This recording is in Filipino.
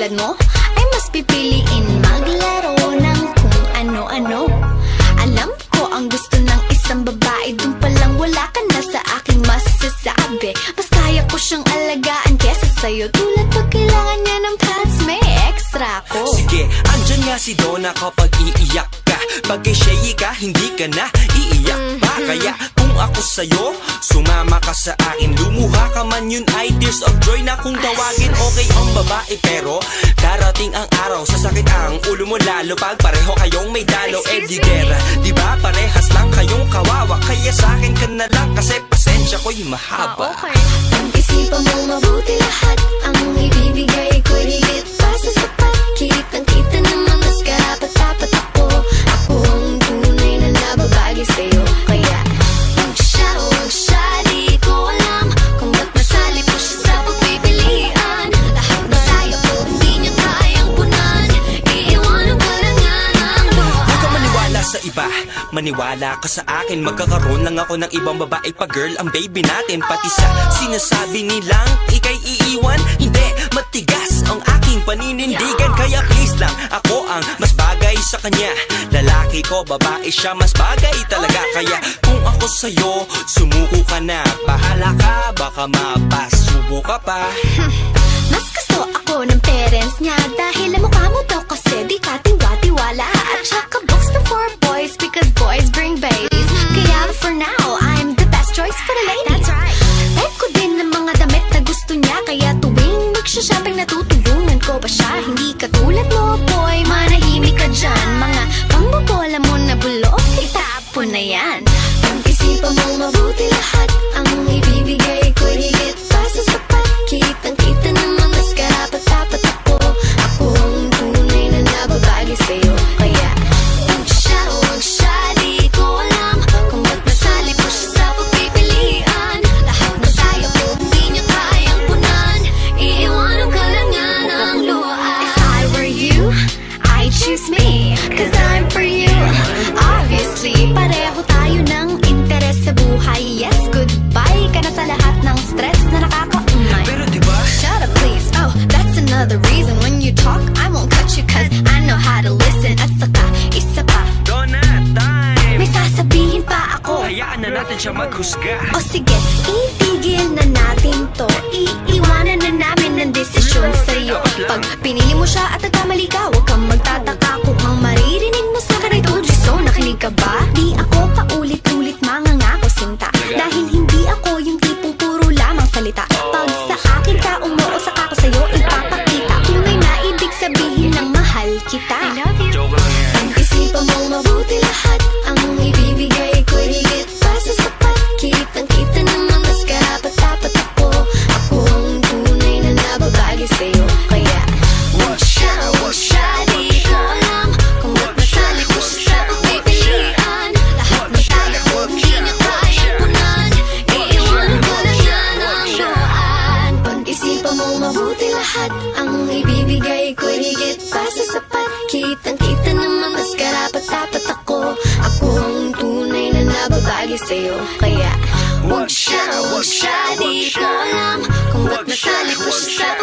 tulad mo ay mas pipiliin maglaro ng kung ano-ano. Alam ko ang gusto ng isang babae, dun palang wala ka na sa aking masasabi. Mas kaya ko siyang alagaan kesa sa'yo. Tulad pag kailangan niya ng pads, may extra ko. Sige, andyan nga si Donna kapag iiyak ka. Pag kay Shay ka, hindi ka na iiyak pa. Kaya kung ako sa'yo, sumama ka sa akin. Lumuha ka man, yun ay tears of joy na kung tawagin. Okay ang babae pero darating ang araw, sasakit ang ulo mo lalo pag pareho kayong may dalo. Eh di gera, di ba parehas lang kayong kawawa. Kaya sa akin ka na lang kasi pasensya ko'y mahaba. Pag-isipan mo mabuti lahat, ang ibibigay ko'y higit pa sa sapat. Kitang-kita naman mas karapat-dapat ako. Ako ang tunay na nababagi sa'yo. Kaya huwag siya, di ko alam kung ba't nasali ko siya sa pagpipilian. Lahat na tayo ko, hindi niya kayang punan. Iiwanan ka lang nga ng luha. Huwag ka maniwala sa iba, maniwala ka sa akin. Magkakaroon lang ako ng ibang babae pa girl, ang baby natin. Pati sa sinasabi nilang ika'y iiwan, hindi matigas ang aking paninindigan. Kaya please lang, ako ang mas bagay sa kanya. Lalaki ko, babae siya, mas bagay talaga. Kaya kung ako sa'yo, sumuko ka na. Bahala ka, baka mapasubo ka pa. Mas gusto ako ng parents niya dahil ang mukha mo daw kasi di ka tiwa-tiwala. At saka books before boys because boys bring babies. Kaya for now, I'm the best choice for the ladies. That's right. Type ko din ng mga damit na gusto niya. Kaya tuwing magsha-shopping natutulungan ko pa siya. Hindi katulad mo boy, manahimik ka dyan. Mga pambobola mo na bulok, itapon na yan. Pag-isipan mo mabuti lahat, ang ibibigay ko'y higit pa sa sapat. Kitang-kita naman mas karapat-dapat ako. Ako ang tunay na nababagi sa'yo. Kaya huwag siya, di ko alam kung ba't nasali ko siya sa pagpipilian. Lahat na tayo ko, hindi niya kayang punan. Iiwanan ka lang nga ng luha. If I were you, I'd choose me, cause I'm for you. Obviously, pareho tayo ng interes sa buhay. Yes, goodbye ka na sa lahat ng stress na nakakaumay. Pero diba, Shut up please, oh, that's another reason. When you talk, I won't cut you cause I know how to listen. At saka, isa pa, Donna time. may sasabihin pa ako. Hayaan na natin siya maghusga. O sige, itigil na natin to. Iiwanan na namin ng desisyon sa'yo. Pag pinili mo siya at nagkamali ka, huwag kang magtataka kung ang maririnig mo sa akin ay tuloy. So, nakinig ka ba? Di ako paulit-ulit mangangako sinta. Dahil hindi ako yung tipong puro lamang salita. Pag sa akin ka umuo, saka ko sa'yo ipapakita. Tunay na ibig sabihin ng mahal kita. I love you. Joke lang yan. Pag-isipan mo mabuti lahat, ang ibibigay ko'y higit pa sa sapat. Kitang-kita naman mas karapat-dapat ako. Ako ang tunay na nababagi sa'yo. Kaya huwag siya, di ko alam kung ba't nasali ko siya sa pagpipilian. Lahat na tayo ko, hindi niya kayang punan. Iiwanan ko lang yan ang luhaan. Pag-isipan mo mabuti lahat, ang ibibigay ko'y higit pa sa sapat. Kitang-kita naman mas karapat-dapat ako. Ako ang tunay na nababagi sa'yo. Kaya huwag siya, di ko alam kung ba't nasali ko siya sa